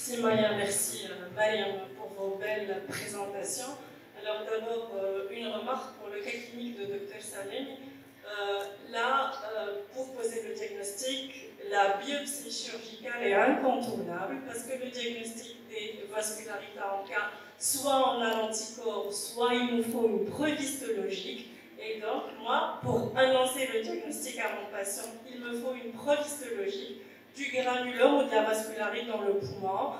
Merci Maya, merci Mariam pour vos belles présentations. Alors d'abord, une remarque pour le cas clinique de Dr Salemi. Là, pour poser le diagnostic, la biopsie chirurgicale est incontournable parce que le diagnostic des vascularités en cas, soit on a l'anticorps, soit il nous faut une preuve histologique. Et donc, moi, pour annoncer le diagnostic à mon patient, il me faut une preuve histologique du granulome ou de la vascularite dans le poumon.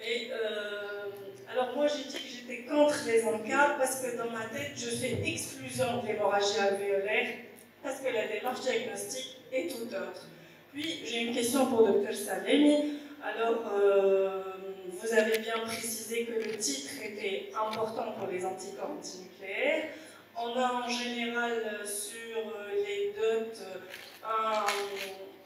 Et alors moi j'ai dit que j'étais contre les encades parce que dans ma tête je fais exclusion de l'hémorragie alvéolaire parce que la démarche diagnostique est tout autre. Puis j'ai une question pour Dr Salemi. Alors vous avez bien précisé que le titre était important pour les anticorps antinucléaires. On a en général sur les DOT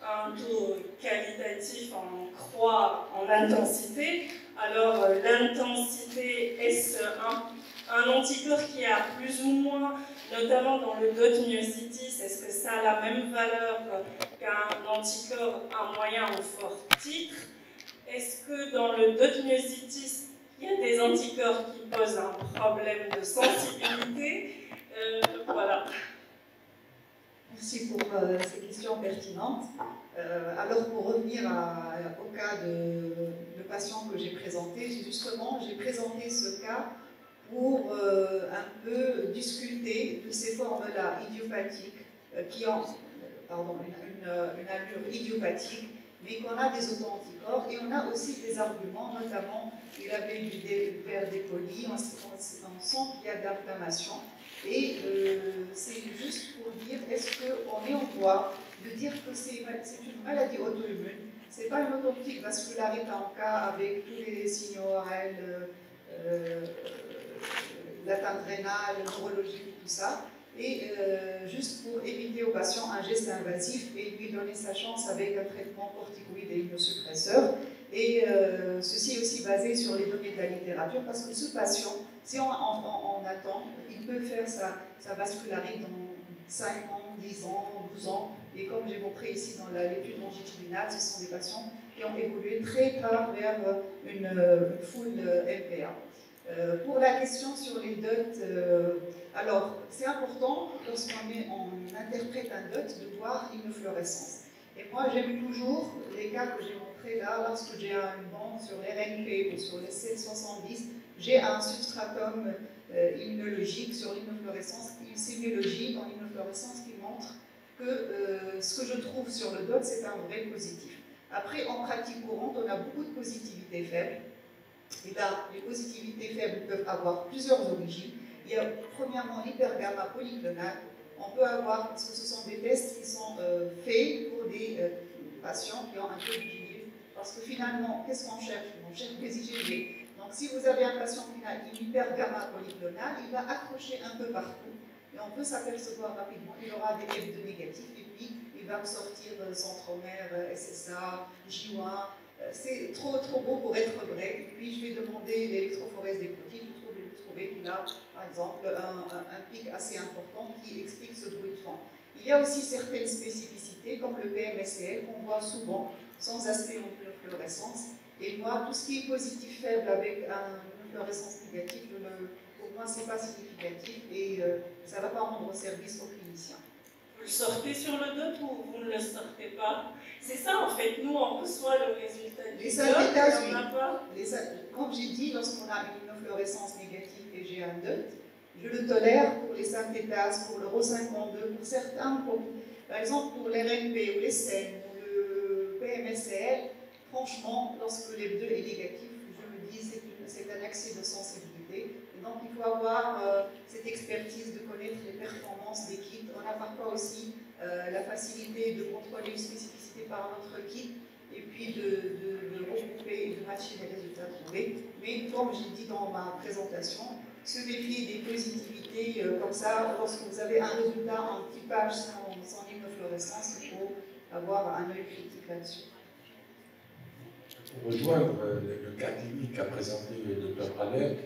un taux qualitatif en croix en intensité. Alors l'intensité, est-ce un anticorps qui a plus ou moins, notamment dans le DOT myositis, est-ce que ça a la même valeur qu'un anticorps à moyen ou fort titre? Est-ce que dans le DOT myositis, il y a des anticorps qui posent un problème de sensibilité? Voilà. Merci pour ces questions pertinentes. Alors, pour revenir au cas de patient que j'ai présenté, j'ai présenté ce cas pour un peu discuter de ces formes-là idiopathiques qui ont une allure idiopathique, mais qu'on a des auto-anticorps et on a aussi des arguments, notamment il avait du verre dépoli, on sent qu'il y a de l'inflammation. Et c'est juste pour dire, est-ce qu'on est en droit de dire que c'est une maladie auto-immune? Ce n'est pas une autopsie vascularite en cas avec tous les signaux ORL, l'atteinte rénale, neurologique, tout ça. Et juste pour éviter au patient un geste invasif et lui donner sa chance avec un traitement corticoïde et immunosuppresseur. Et ceci est aussi basé sur les données de la littérature parce que ce patient, si on attend, il peut faire sa vascularite dans 5 ans, 10 ans, 12 ans. Et comme j'ai montré ici dans l'étude longitudinale, ce sont des patients qui ont évolué très tard vers une full LPA. Pour la question sur les DOT, alors c'est important lorsqu'on interprète un DOT de voir une fluorescence. Et moi j'aime toujours les cas que j'ai montrés là, lorsque j'ai une bande sur l'RNP ou sur les 770, j'ai un substratum immunologique sur l'immunofluorescence, une sémiologie en immunofluorescence qui montre que ce que je trouve sur le DOT c'est un vrai positif. Après en pratique courante on a beaucoup de positivité faible. Et là, les positivités faibles peuvent avoir plusieurs origines. Il y a premièrement l'hypergamma polyclonal. On peut avoir, parce que ce sont des tests qui sont faits pour des patients qui ont un taux d'IgG. Parce que finalement, qu'est-ce qu'on cherche? On cherche des IgG. Donc si vous avez un patient qui a une hypergamma polyclonale, il va accrocher un peu partout. Et on peut s'apercevoir rapidement qu'il aura des F2 négatifs. Et puis, il va sortir centromère, SSA, J1. C'est trop beau pour être vrai. Et puis je vais demander l'électrophorèse des protéines. Je vais trouver qu'il a, par exemple, un pic assez important qui explique ce bruit de fond. Il y a aussi certaines spécificités, comme le PMSL, qu'on voit souvent sans aspect en fluorescence. Et moi, tout ce qui est positif faible avec une fluorescence négative, pour moi, ce n'est pas significatif et ça ne va pas rendre service aux cliniciens. Vous le sortez sur le DOT ou vous ne le sortez pas? C'est ça en fait, nous on reçoit le résultat du DOT, on n'a pas. Comme j'ai dit, lorsqu'on a une immunofluorescence négative et j'ai un DOT, je le tolère pour les synthétases, pour le RO52, pour certains, par exemple pour l'RNP ou les SEN ou le PMSL, franchement, lorsque les deux est négatif, je me dis c'est un accès de sensibilité. Et donc il faut avoir cette expertise de connaître les performances des kits. On a parfois aussi la facilité de contrôler une spécificité par notre kit et puis de regrouper et de matcher les résultats trouvés. Mais comme j'ai dit dans ma présentation, se méfier des positivités comme ça, lorsque vous avez un résultat en typage sans immunofluorescence, il faut avoir un œil critique là-dessus. Pour rejoindre le cas clinique qu'a présenté le Dr Alec,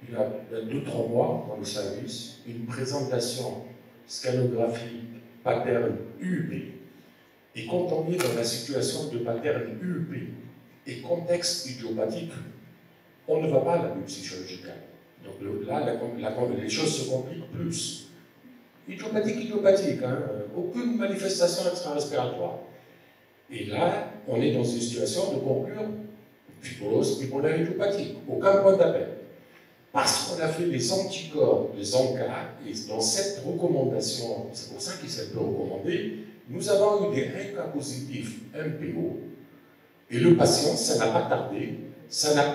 il y a 2-3 mois dans le service, une présentation scannographique pattern UUP. Et quand on est dans la situation de pattern UUP, et contexte idiopathique, on ne va pas à la biopsie chirurgicale. Donc là, les choses se compliquent plus. Idiopathique, hein, aucune manifestation extra-respiratoire. Et là, on est dans une situation de conclure fibrose pulmonaire idiopathique. Aucun point d'appel. Parce qu'on a fait des anticorps, des ANCA, et dans cette recommandation, c'est pour ça qu'il s'est peu recommandé, nous avons eu des cas positifs MPO, et le patient, ça n'a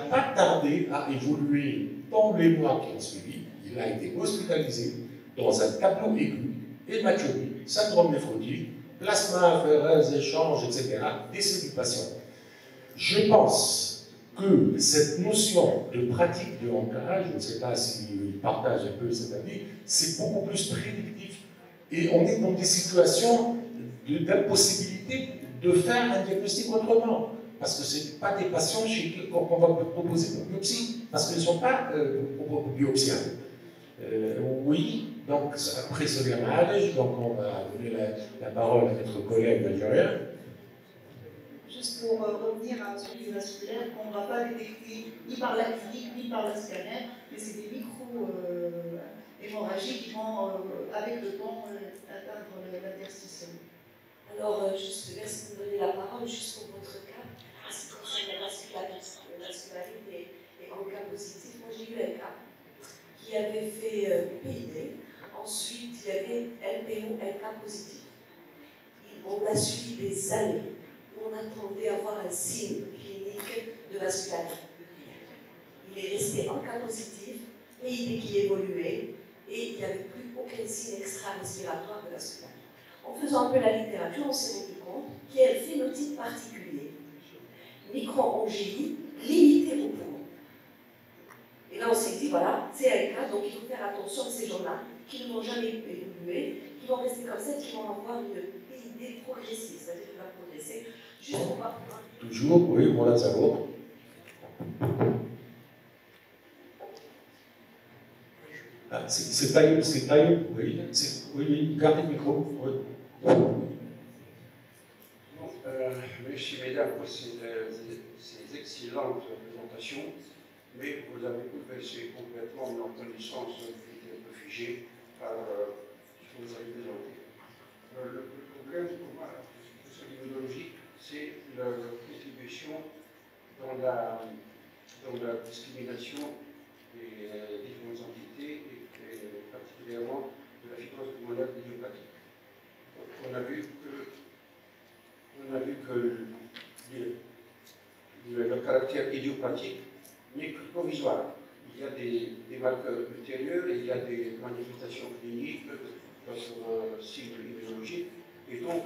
pas tardé à évoluer dans les mois qui ont suivi. Il a été hospitalisé dans un tableau aigu, hématurgie, syndrome néphrotique, plasma, afférèse, échange, etc., décès du patient. Je pense que cette notion de pratique de ancrage, je ne sais pas s'il partage un peu cet avis, c'est beaucoup plus prédictif. Et on est dans des situations d'impossibilité de faire un diagnostic autrement. Parce que ce n'est pas des patients qu'on va proposer pour biopsie, parce qu'ils ne sont pas biopsiables. Oui, donc après ce démarrage, donc on va donner la parole à notre collègue algérien. Juste pour revenir à celui du vasculaire, on ne va pas détecter ni par la clinique ni par le scanner, mais c'est des micro-hémorragies qui vont, avec le temps, atteindre l'interstitium. Alors, juste merci de me donner la parole, juste pour votre cas, en ce qui concerne la vascularité et en cas positif. Moi, j'ai eu un cas qui avait fait PID, ensuite il y avait LPO, LK positif. On a suivi des années. On attendait avoir un signe clinique de vascularité. Il est resté en cas positif, PID qui évoluait, et il n'y avait plus aucun signe extra-respiratoire de vascularité. En faisant un peu la littérature, on s'est rendu compte qu'il y a un phénotype particulier. Micro-angélie limitée au poumon. Et là, on s'est dit, voilà, c'est un cas, donc il faut faire attention à ces gens-là qui ne vont jamais évoluer, qui vont rester comme ça, qui vont avoir une PID progressive, c'est-à-dire qu'il va progresser. Toujours, oui, voilà, ça va. Ah, c'est taillé, oui, oui, gardez le micro. Oui. Merci mesdames pour ces excellentes présentations, mais vous avez progressé complètement nos connaissances qui étaient un peu figées par ce que vous avez présenté. Le problème pour moi, sur l'immunologie, c'est la contribution dans la discrimination des différentes entités et particulièrement de la fibrose pulmonaire idiopathique. On a vu que le caractère idiopathique n'est que provisoire. Il y a des marqueurs ultérieurs et il y a des manifestations cliniques, d'autres signes immunologiques, et donc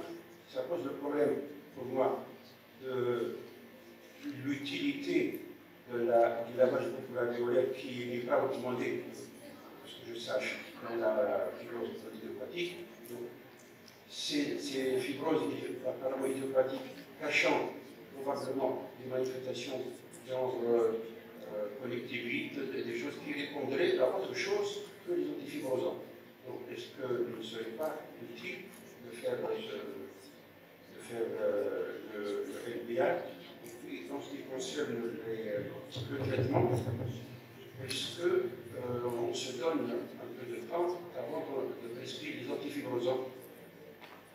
ça pose le problème pour moi de l'utilité du lavage populaire qui n'est pas recommandé, parce que je sache, dans la fibrose idiopathique. Ces fibroses apparemment idiopathiques cachant probablement des manifestations genre connectivite, des choses qui répondraient à autre chose que les antifibrosants. Donc, est-ce qu'il ne serait pas utile de faire le LBA? Et puis, en ce qui concerne le traitement, est-ce qu'on se donne un peu de temps avant de prescrire les antifibrosants,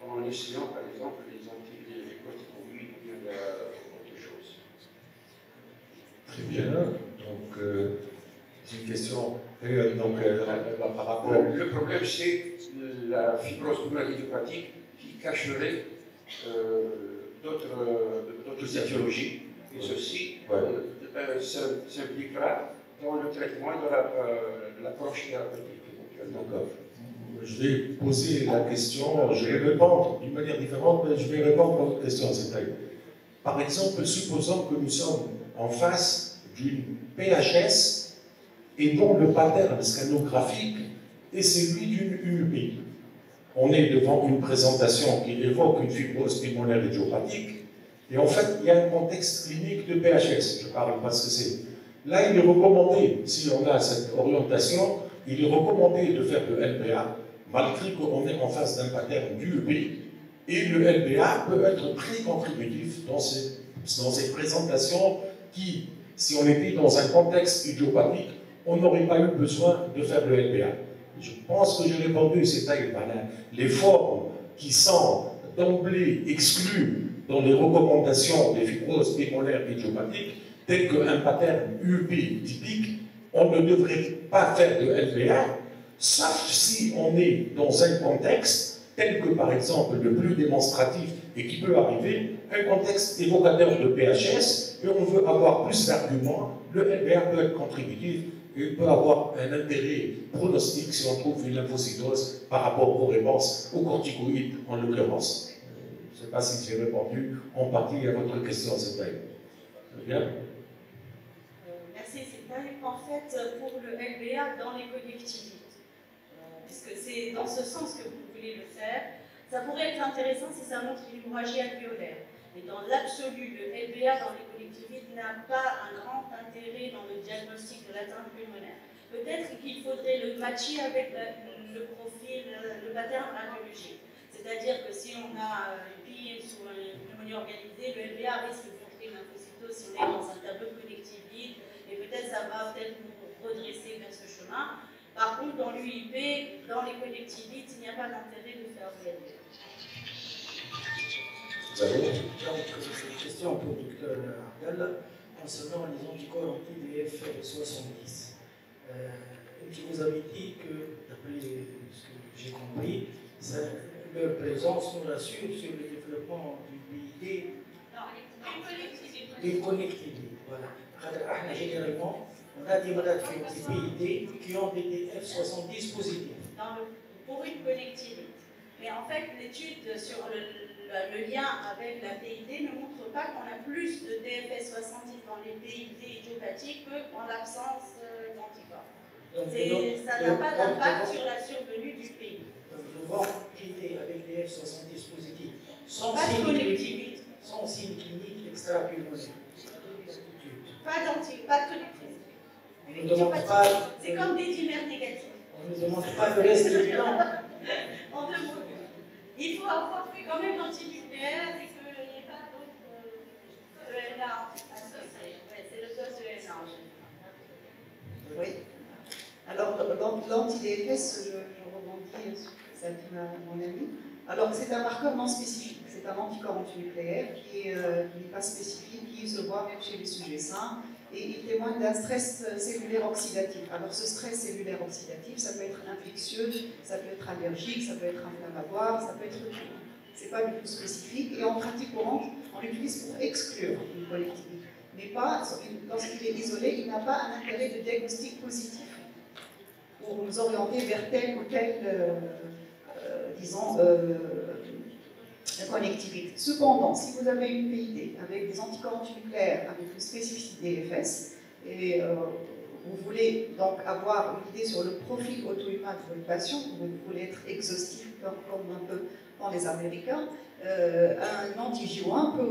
en essayant par exemple les corticoïdes ou bien autre chose? Très bien. Donc, c'est une question par rapport. Le problème, c'est la fibrose pulmonaire idiopathique qui cacherait d'autres étiologies, et ceci s'impliquera dans le traitement et dans l'approche thérapeutique. D'accord. Je vais poser la question, je vais répondre d'une manière différente, mais je vais répondre à votre question. Par exemple, supposons que nous sommes en face d'une PHS et dont le pattern scanographique est celui d'une UUP. On est devant une présentation qui évoque une fibrose pulmonaire idiopathique, et en fait, il y a un contexte clinique de PHS. Je ne parle pas de ce que c'est. Là, il est recommandé, si on a cette orientation, il est recommandé de faire le LBA, malgré qu'on est en face d'un pattern d'UEP, et le LBA peut être très contributif dans ces dans cette présentation qui, si on était dans un contexte idiopathique, on n'aurait pas eu besoin de faire le LBA. Je pense que j'ai répondu, c'est-à-dire les formes qui sont d'emblée exclues dans les recommandations des fibroses pulmonaires idiopathiques, telles qu'un pattern UP typique, on ne devrait pas faire de LBA, sauf si on est dans un contexte tel que par exemple le plus démonstratif et qui peut arriver, un contexte évocateur de PHS, et on veut avoir plus d'arguments, le LBA peut être contributif et peut avoir un intérêt pronostic si on trouve une lymphocytose par rapport aux réponses aux corticoïdes en l'occurrence. Je ne sais pas si j'ai répondu en partie à votre question, Setaï. Bien. Merci, Setaï. En fait, pour le LBA dans les collectivités, puisque c'est dans ce sens que vous voulez le faire, ça pourrait être intéressant si ça montre une hémorragie alvéolaire. Mais dans l'absolu, le LBA dans les collectivités n'a pas un grand intérêt dans le diagnostic de l'atteinte pulmonaire. Peut-être qu'il faudrait le matcher avec le profil, le pattern radiologique. C'est-à-dire que si on a une PIN ou une pneumonie organisée, le LBA risque de montrer une lymphocytose si on est dans un tableau connectivite, et peut-être ça va peut-être nous redresser vers ce chemin. Par contre, dans l'UIP, dans les collectivités, il n'y a pas d'intérêt de faire le LBA. Donc, cette question pour le docteur Abdallah concernant les anticorps anti-DF70. Qui vous avez dit que, d'après ce que j'ai compris, leur présence nous rassure sur le développement du PID des connectivités. Voilà. Généralement, on a des malades qui ont des PID qui ont des DF70 positifs. Pour une connectivité. Mais en fait, l'étude sur le lien avec la PID ne montre pas qu'on a plus de DFS70 dans les PID idiopathiques qu'en l'absence d'anticorps. Ça n'a pas d'impact sur la survenue du PID. Le vent PID avec des F70 positifs, sans signe clinique extra-pulmonaire. Pas de connectivité. C'est comme des dimères négatifs. On ne demande pas le reste du bilan. En deux mots. Il faut avoir fait quand même l'antinucléaire et qu'il n'y ait pas d'autres ENA associés. C'est le dose ENA. Oui. Alors, l'anti-DFS, je rebondis sur ce qu'a dit mon ami. Alors, c'est un marqueur non spécifique. C'est un anticorps antinucléaire qui n'est pas spécifique, qui se voit même chez les sujets sains. Et il témoigne d'un stress cellulaire oxydatif. Alors ce stress cellulaire oxydatif, ça peut être infectieux, ça peut être allergique, ça peut être inflammatoire, ça peut être tout. C'est pas du tout spécifique. Et en pratique courante, on l'utilise pour exclure une connectivité. Mais pas, lorsqu'il est isolé, il n'a pas un intérêt de diagnostic positif pour nous orienter vers telle ou telle, disons, connectivité. Cependant, si vous avez une PID avec des anticorps antinucléaires, avec une spécificité DFS, et vous voulez donc avoir une idée sur le profil auto-humain de votre patient, vous voulez être exhaustif comme un peu dans les Américains, un anti-J1 peut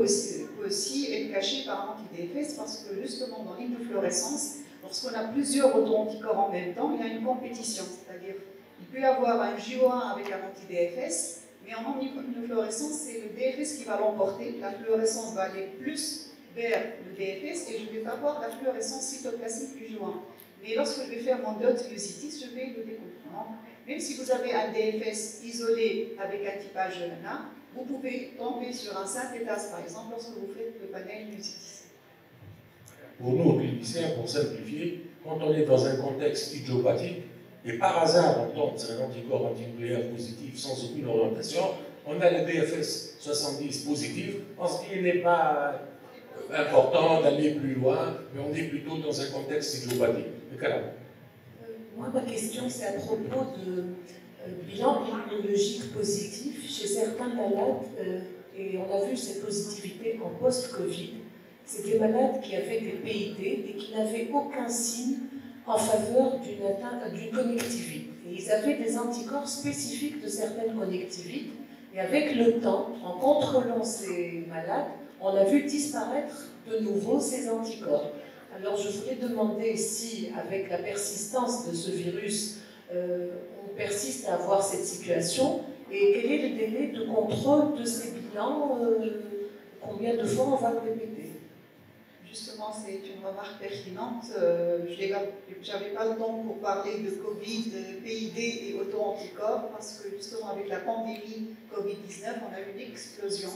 aussi être caché par un anti-DFS parce que justement dans l'immunofluorescence, lorsqu'on a plusieurs auto-anticorps en même temps, il y a une compétition, c'est-à-dire il peut y avoir un J1 avec un anti-DFS, mais en immunofluorescence, c'est le DFS qui va l'emporter. La fluorescence va aller plus vers le DFS et je ne vais pas voir la fluorescence cytoplasmique du J1. Mais lorsque je vais faire mon dot myositis, je vais le découvrir. Même si vous avez un DFS isolé avec un typage LANA, vous pouvez tomber sur un synthétase, par exemple, lorsque vous faites le panel myositis. Pour nous, cliniciens, pour simplifier, quand on est dans un contexte idiopathique, et par hasard, on tombe sur un anticorps antinucléaire positif sans aucune orientation, on a le DFS 70 positif, on se dit qu'il n'est pas important d'aller plus loin, mais on est plutôt dans un contexte idiopathique. Moi, ma question, c'est à propos de bilan immunologique positif chez certains malades, et on a vu cette positivité en post-Covid. C'est des malades qui avaient des PID et qui n'avaient aucun signe en faveur d'une connectivite. Et ils avaient des anticorps spécifiques de certaines connectivites. Et avec le temps, en contrôlant ces malades, on a vu disparaître de nouveau ces anticorps. Alors je voulais demander si, avec la persistance de ce virus, on persiste à avoir cette situation, et quel est le délai de contrôle de ces bilans, combien de fois on va le répéter? Justement, c'est une remarque pertinente. Je n'avais pas le temps pour parler de Covid, de PID et auto-anticorps, parce que justement, avec la pandémie Covid-19, on a eu une explosion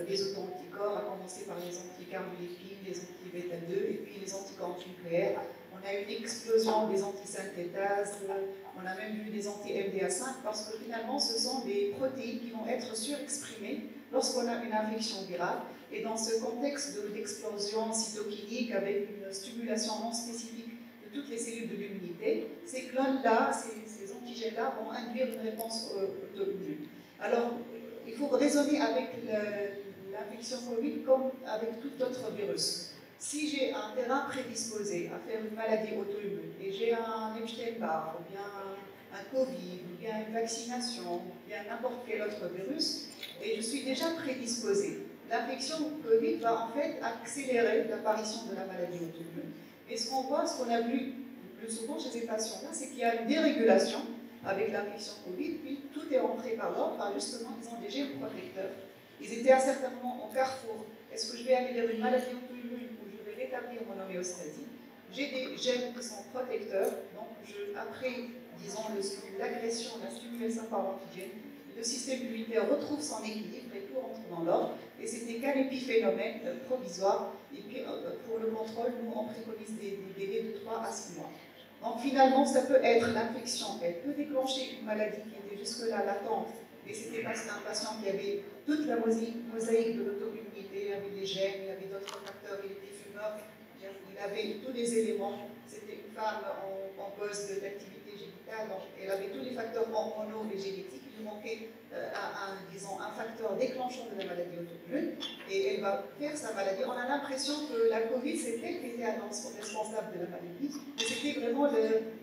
des auto-anticorps, à commencer par les anticarbolipines, les anti-bêta-2 et puis les anticorps nucléaires. On a eu une explosion des antisynthétases, on a même eu des anti-MDA5, parce que finalement, ce sont des protéines qui vont être surexprimées lorsqu'on a une infection virale. Et dans ce contexte d'explosion cytokinique avec une stimulation non spécifique de toutes les cellules de l'immunité, ces clones-là, ces antigènes-là vont induire une réponse auto-immune. Alors, il faut raisonner avec l'infection Covid comme avec tout autre virus. Si j'ai un terrain prédisposé à faire une maladie auto-immune et j'ai un Epstein-Barr, ou bien un Covid, ou bien une vaccination, ou bien n'importe quel autre virus, et je suis déjà prédisposé, l'infection Covid va en fait accélérer l'apparition de la maladie auto-immune. Et ce qu'on voit, ce qu'on a vu le plus souvent chez ces patients-là, c'est qu'il y a une dérégulation avec l'infection Covid, puis tout est rentré par l'ordre, par justement, ils ont des gènes protecteurs. Ils étaient à certains moments au carrefour. Est-ce que je vais aller vers une maladie auto-immune ou je vais rétablir mon homéostasie? J'ai des gènes qui sont protecteurs, donc après, disons, l'agression, la stimulation par l'antigène, le système immunitaire retrouve son équilibre et tout rentre dans l'ordre. Et c'était qu'un épiphénomène provisoire. Et puis, pour le contrôle, nous, on préconise des délais de 3 à 6 mois. Donc, finalement, ça peut être l'infection. Elle peut déclencher une maladie qui était jusque-là latente. Et c'était parce qu'un patient qui avait toute la mosaïque de l'auto-immunité, il avait les gènes, il avait d'autres facteurs, il était fumeur, il avait tous les éléments. C'était une femme en pause d'activité génitale, donc elle avait tous les facteurs hormonaux et génétiques. Il lui manquait disons, un facteur déclenchant de la maladie auto-immune, et elle va faire sa maladie. On a l'impression que la Covid, c'est elle qui était responsable de la maladie, mais c'était vraiment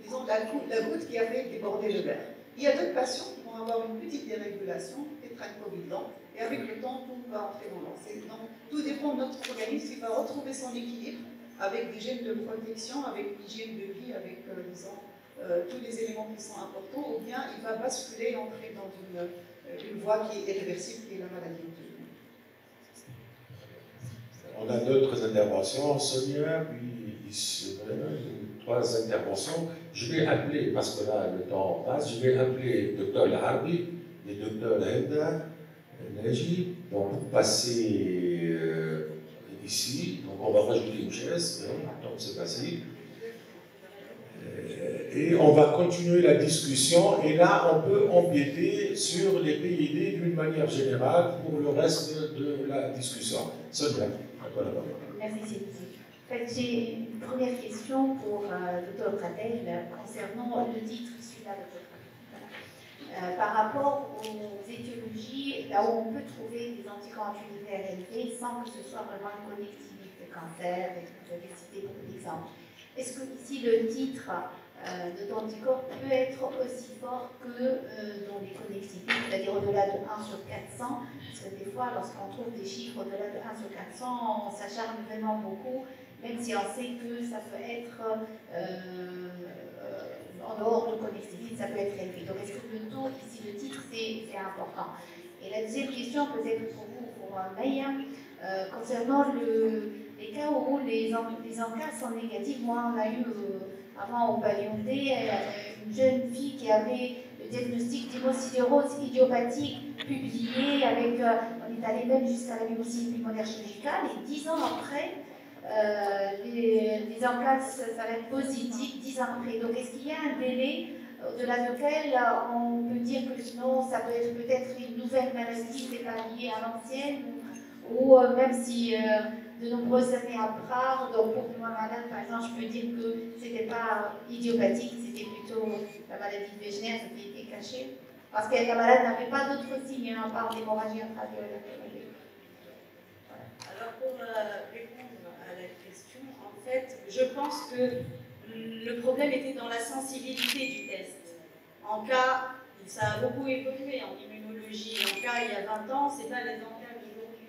disons, la goutte qui avait débordé le verre. Il y a d'autres patients qui vont avoir une petite dérégulation, peut-être un Covid lent, et avec le temps, tout va entrer dans l'ordre. Donc, tout dépend de notre organisme qui va retrouver son équilibre avec des gènes de protection, avec l'hygiène de vie, avec, disons, tous les éléments qui sont importants, ou bien il va basculer et entrer dans une voie qui est irréversible, qui est la maladie auto-immune. On a d'autres interventions, Sonia, puis 3 interventions. Je vais appeler, parce que là le temps passe, je vais appeler le Dr Harbi et le Dr Henda Naji pour passer ici. Donc on va rajouter une chaise, donc c'est passé. Et on va continuer la discussion, et là on peut empiéter sur les PID d'une manière générale pour le reste de la discussion. Sonia, à toi la parole. Merci Sylvie. En fait, j'ai une première question pour le Dr Pradel concernant le titre celui-là de Dr. Par rapport aux étiologies, là où on peut trouver des anticorps antinucléaires élevés sans que ce soit vraiment une connectivité de cancer, et vous avez cité beaucoup d'exemples. Est-ce que ici le titre de l'anticorps peut être aussi fort que dans les connectivités, c'est-à-dire au-delà de 1 sur 400, parce que des fois, lorsqu'on trouve des chiffres au-delà de 1 sur 400, on s'acharne vraiment beaucoup, même si on sait que ça peut être en dehors de connectivité, ça peut être élevé. Donc, est-ce que le taux, ici, le titre, c'est important? Et la deuxième question, peut-être pour vous, pour Maya, concernant les cas où les encas sont négatifs. Moi, on a eu avant au pavillon D une jeune fille qui avait le diagnostic d'hémosidérose idiopathique publié avec, on est allé même jusqu'à la biopsie pulmonaire chirurgicale, et 10 ans après, les encas s'arrêtent positifs 10 ans après. Donc, est-ce qu'il y a un délai au-delà duquel on peut dire que non, ça peut être peut-être une nouvelle maladie, c'est pas lié à l'ancienne, ou même si de nombreuses années après, donc pour moi malade, par exemple, je peux dire que c'était pas idiopathique, c'était plutôt la maladie de Wegener, ça avait été caché, parce que la malade n'avait pas d'autres signes, à part l'hémorragie intraviolaire. Voilà. Alors pour répondre à la question, en fait, je pense que le problème était dans la sensibilité du test. En cas, ça a beaucoup évolué en immunologie. En cas, il y a 20 ans, c'est pas les encas d'aujourd'hui.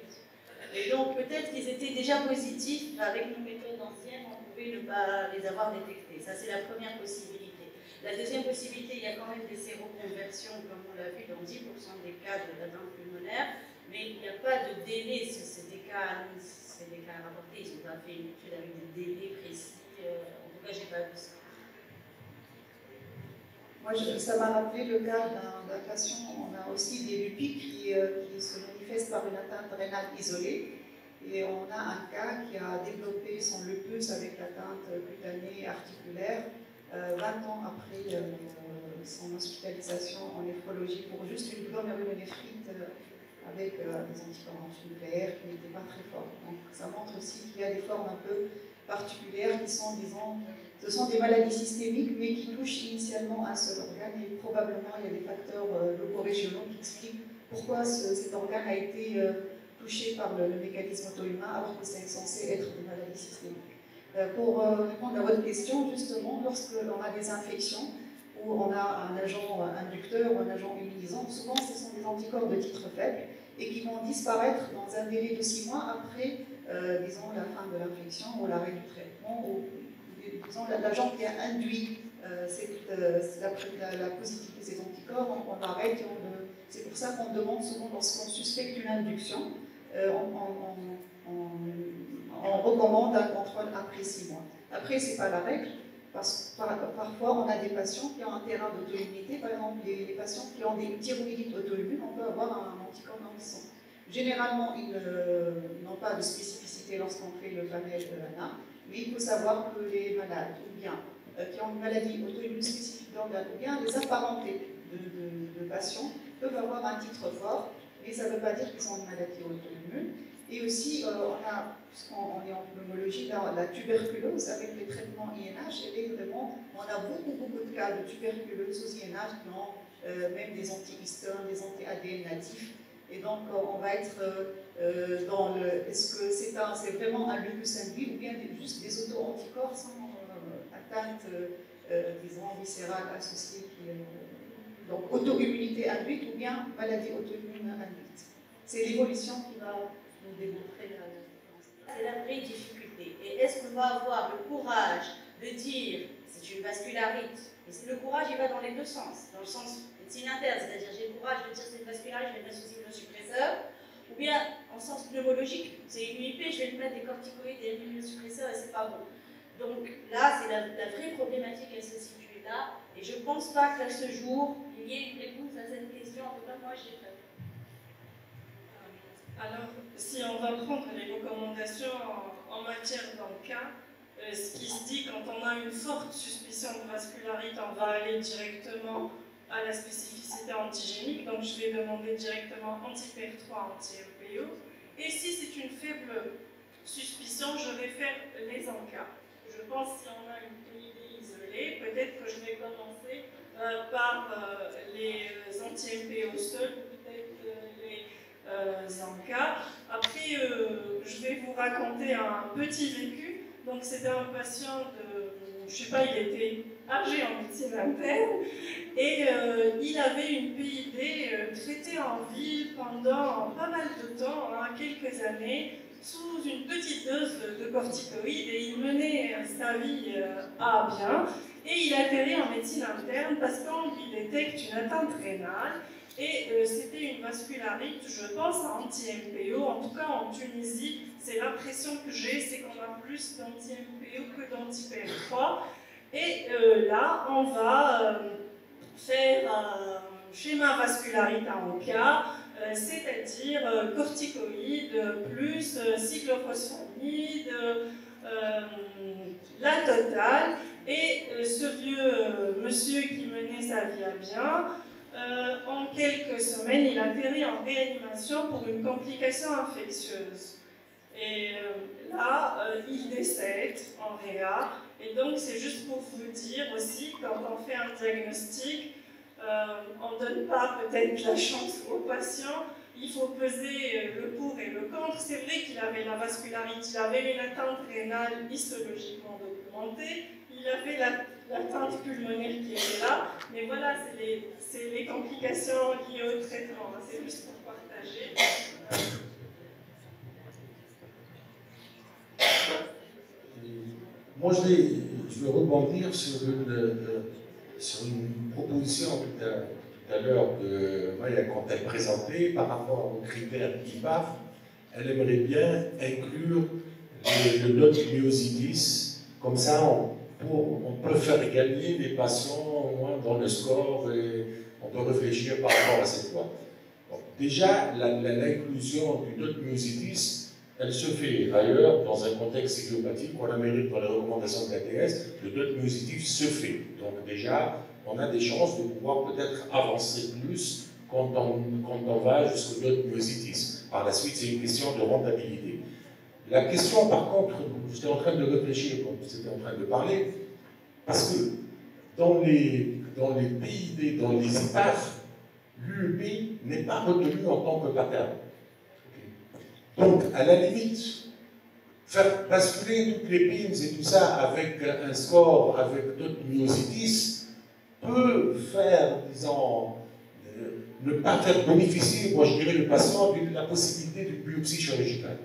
Et donc, peut-être qu'ils étaient déjà positifs. Avec nos méthodes anciennes, on pouvait ne pas les avoir détectés. Ça, c'est la première possibilité. La deuxième possibilité, il y a quand même des séroconversions, comme on l'a vu dans 10% des cas de l'atteinte pulmonaire. mais il n'y a pas de délai. C'est des cas rapportés, ils ont pas fait une étude avec des délais précis. En tout cas, je n'ai pas vu ça. Moi, ça m'a rappelé le cas d'un patient. On a aussi des lupies qui se manifestent par une atteinte rénale isolée. Et on a un cas qui a développé son lupus avec l'atteinte cutanée articulaire 20 ans après son hospitalisation en néphrologie pour juste une glomérulonéphrite avec des anticorps nucléaires qui n'étaient pas très forts. Donc ça montre aussi qu'il y a des formes un peu particulières qui sont, disons, ce sont des maladies systémiques mais qui touchent initialement un seul organe et probablement il y a des facteurs locaux-régionaux qui expliquent pourquoi cet organe a été touché par le mécanisme auto-humain alors que c'est censé être des maladies systémiques. Pour répondre à votre question, justement, lorsque l'on a des infections où on a un agent inducteur ou un agent immunisant, souvent ce sont des anticorps de titre faible et qui vont disparaître dans un délai de 6 mois après, disons, la fin de l'infection ou l'arrêt du traitement, ou disons, l'agent qui a induit la positivité de ces anticorps, on l'arrête et c'est pour ça qu'on demande souvent, lorsqu'on suspecte une induction, on recommande un contrôle après 6 mois. Après, ce n'est pas la règle, parce que parfois on a des patients qui ont un terrain d'auto-immunité, par exemple les patients qui ont des thyroïdites auto-immunes, on peut avoir un anticorps dans le sang. Généralement, ils n'ont pas de spécificité lorsqu'on fait le panel de l'ANA, mais il faut savoir que les malades, ou bien qui ont une maladie auto-immune spécifique d'organes, ou bien les apparentés de patients peuvent avoir un titre fort, mais ça ne veut pas dire qu'ils ont une maladie auto-immune. Et aussi, puisqu'on est en pneumologie, la tuberculose avec les traitements INH, et vraiment, on a beaucoup de cas de tuberculose sous INH qui ont même des anti-histones, des anti-ADN natifs. Et donc, on va être dans le. Est-ce que c'est vraiment un lupus induit ou bien juste des auto-anticorps sans atteinte, disons, viscérale associée donc, auto-immunité induite ou bien maladie auto-immune induite. C'est l'évolution qui va nous démontrer la différence. C'est la vraie difficulté. Et est-ce qu'on va avoir le courage de dire c'est une vascularite? Et le courage, il va dans les deux sens. Dans le sens médecine interne, c'est-à-dire j'ai le courage de dire c'est une vascularite, je vais mettre sous immunosuppresseur. Ou bien en sens pneumologique, c'est une UIP, je vais lui mettre des corticoïdes et des immunosuppresseurs et c'est pas bon. Donc là, c'est la vraie problématique, elle se situe là. Et je ne pense pas qu'à ce jour, il y ait une réponse à cette question. En tout cas, moi, j'ai fait. Alors, si on va prendre les recommandations en matière d'ANCA, ce qui se dit quand on a une forte suspicion de vascularite, on va aller directement à la spécificité antigénique. Donc, je vais demander directement anti-PR3, anti-MPO. Et si c'est une faible suspicion, je vais faire les ANCA. Je pense que si on a une PID isolée, peut-être que je vais commencer par les anti-MPO seuls, peut-être les ANCA. Après, je vais vous raconter un petit vécu. Donc, c'était un patient de, je ne sais pas, il était âgé en médecine interne et il avait une PID traitée en ville pendant pas mal de temps, quelques années, sous une petite dose de corticoïdes et il menait sa vie à bien et il atterrit en médecine interne parce qu'on lui détecte une atteinte rénale et c'était une vascularite, je pense, anti-MPO. En tout cas, en Tunisie, c'est l'impression que j'ai, c'est qu'on a plus d'anti-MPO que d'anti-PR3. Et là, on va faire un schéma vascularite à ANCA, c'est-à-dire corticoïdes plus cyclophosphamide, la totale. Et ce vieux monsieur qui menait sa vie à bien, en quelques semaines, il atterrit en réanimation pour une complication infectieuse. Et là, il décède en réa. Et donc, c'est juste pour vous dire aussi, quand on fait un diagnostic, on ne donne pas peut-être la chance aux patients. Il faut peser le pour et le contre. C'est vrai qu'il avait la vascularite, il avait une atteinte rénale histologiquement documentée, il avait l'atteinte pulmonaire qui était là, mais voilà, c'est les complications liées au traitement. C'est juste pour partager. Moi, je vais rebondir sur une proposition tout à tout à l'heure de Maya, quand elle présentait, par rapport aux critères IPAF, elle aimerait bien inclure le note myositis. Comme ça, on peut faire gagner les patients au moins dans le score et on peut réfléchir par rapport à cette loi. Bon, déjà, l'inclusion du note myositis, elle se fait ailleurs, dans un contexte idiopathique, on la mérite dans les recommandations de l'ATS, le note myositis se fait. Donc déjà, on a des chances de pouvoir peut-être avancer plus quand on va jusqu'au note myositis. Par la suite, c'est une question de rentabilité. La question, par contre, j'étais en train de réfléchir quand vous étiez en train de parler, parce que dans les PID, dans les IPAF, l'UEP n'est pas retenu en tant que pattern. Donc, à la limite, faire basculer toutes les PIMS et tout ça avec un score, avec d'autres myositis, peut faire, disons, ne pas faire bénéficier, moi je dirais, le patient de la possibilité d'une biopsie chirurgicale.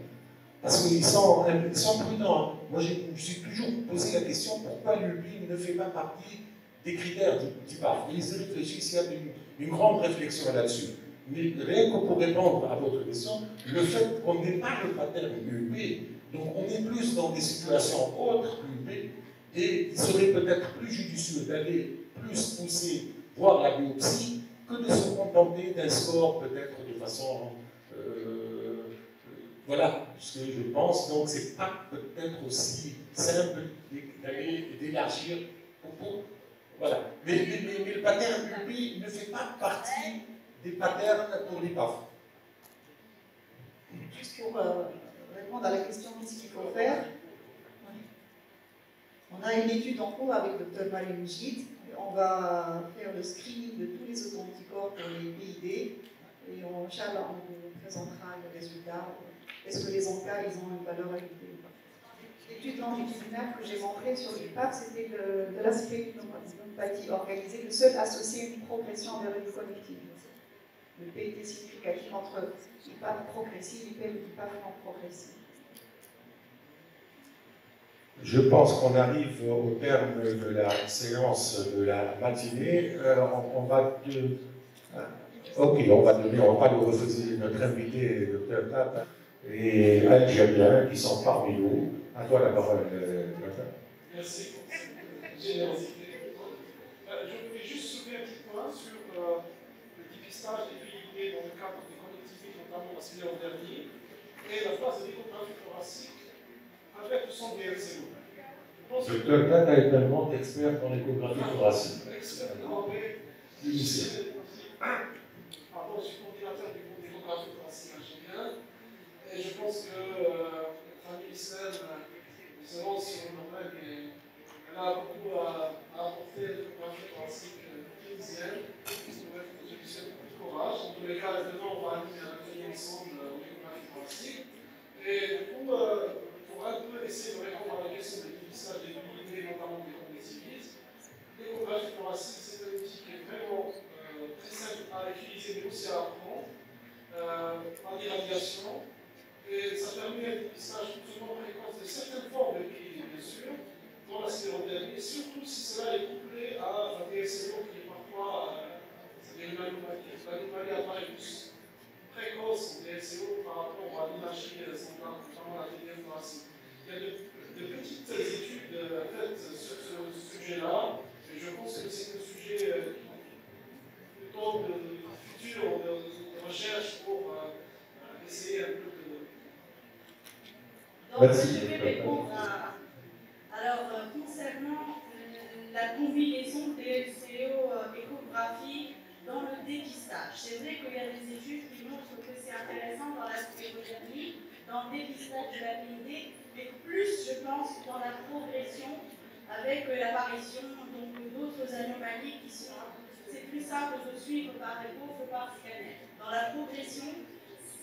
Parce qu'ils sont prudents. Moi, je me suis toujours posé la question pourquoi l'UEP ne fait pas partie des critères du PAF. Ils y réfléchissent, il y a une grande réflexion là-dessus. Mais rien que pour répondre à votre question, le fait qu'on n'ait pas le pattern UEP, donc on est plus dans des situations autres qu'UEP, et il serait peut-être plus judicieux d'aller plus pousser, voir la biopsie, que de se contenter d'un score peut-être de façon... voilà ce que je pense, donc c'est pas peut-être aussi simple d'aller d'élargir voilà. Mais le pattern UEP ne fait pas partie des patterns pour l'IPAF. Juste pour répondre à la question de ce qu'il faut faire, on a une étude en cours avec le Dr Marie Mujid. On va faire le screening de tous les autoanticorps pour les PID et Inch'Allah, on vous présentera le résultat. Est-ce que les encas ils ont une valeur ajoutée ou pas? L'étude longitudinale que j'ai montrée sur l'IPAF, c'était de l'aspect pneumopathie organisée, le seul associé à une progression vers une connectivité. Le PID significatif entre l'IPAF progressive et l'IPAF non progressive. Je pense qu'on arrive au terme de la séance de la matinée. On va pas le refuser notre invité, le Dr Tap et Algérien qui sont parmi nous. À toi la parole, Dr. Merci pour cette générosité. Je voulais juste soulever un petit point sur le dépistage des PID dans le cadre des collectivités, notamment la sclérose dernier, et la phase de l'échographie thoracique avec le son des LCO. Le Dr Tap est tellement expert dans l'échographie thoracique. Du lycée. Pardon, je suis coordinateur du groupe d'échographie thoracique algérien, et je pense que Famille Islam se lance sur le domaine et elle a beaucoup à apporter à l'échographie thoracique tunisienne. Je lui souhaite beaucoup de courage. En tous les cas, demain, on va animer un atelier ensemble en échographie thoracique. Et du coup, pour un peu essayer de répondre à la question des dépistages des mobilités, notamment des conjonctivites, l'échographie thoracique, c'est un outil qui est vraiment très simple à utiliser, mais aussi à apprendre, par l'irradiation. Et ça permet un dépistage plus ou moins précoce de certaines formes de PID, bien sûr, dans la sclérodermie, surtout si cela est couplé à la DSLO qui est parfois une anomalie apparaît plus précoce en DSLO par rapport à l'imagerie standard, notamment la TDF thoracique. Il y a de petites études faites sur ce sujet-là, et je pense que c'est un sujet plutôt de futur, de recherche pour essayer un peu de. Donc, je vais répondre alors, concernant la combinaison des LCO échographiques dans le dépistage. C'est vrai qu'il y a des études qui montrent que c'est intéressant dans la sclérodermie, dans le dépistage de la PID, mais plus, je pense, dans la progression avec l'apparition d'autres anomalies qui sont. C'est plus simple de suivre par écho que par scanner. Dans la progression,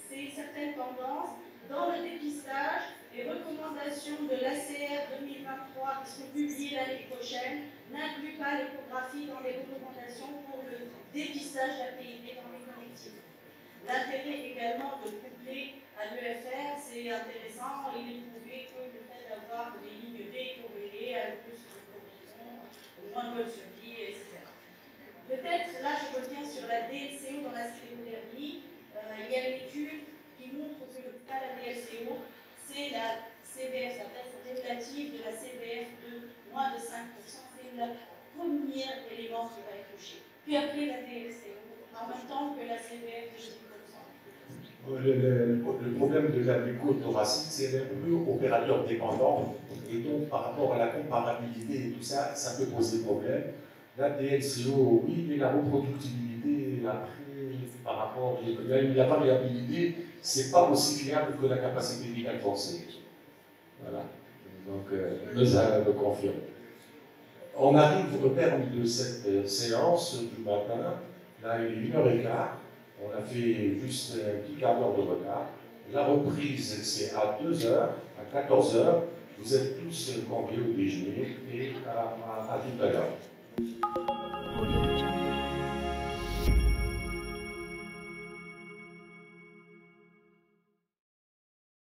c'est certaines tendances. Dans le dépistage, les recommandations de l'ACR 2023 qui seront publiées l'année prochaine n'incluent pas l'échographie dans les recommandations pour le dépistage de la PID dans les collectivités. L'intérêt également de coupler à l'EFR, c'est intéressant. Il est prouvé que le fait d'avoir des lignes décorrélées a le plus de corruption, au moins de bonne survie, etc. Peut-être, là je reviens sur la c'est le premier élément qui va être touché. Puis après la DLCO, en même temps que la CBF de 10%. Le problème de la muco-thoracique, c'est qu'elle est un peu opérateur dépendant, et donc par rapport à la comparabilité et tout ça, ça peut poser problème. La DLCO, oui, mais la reproductibilité, après, par rapport à la variabilité, c'est pas aussi fiable que la capacité vitale forcée. Voilà. Donc, Mesa le confirme. On arrive au terme de cette séance du matin. Là, il est 1h15. On a fait juste un petit quart d'heure de retard. La reprise, c'est à 2h, à 14h. Vous êtes tous conviés au déjeuner et à tout à l'heure.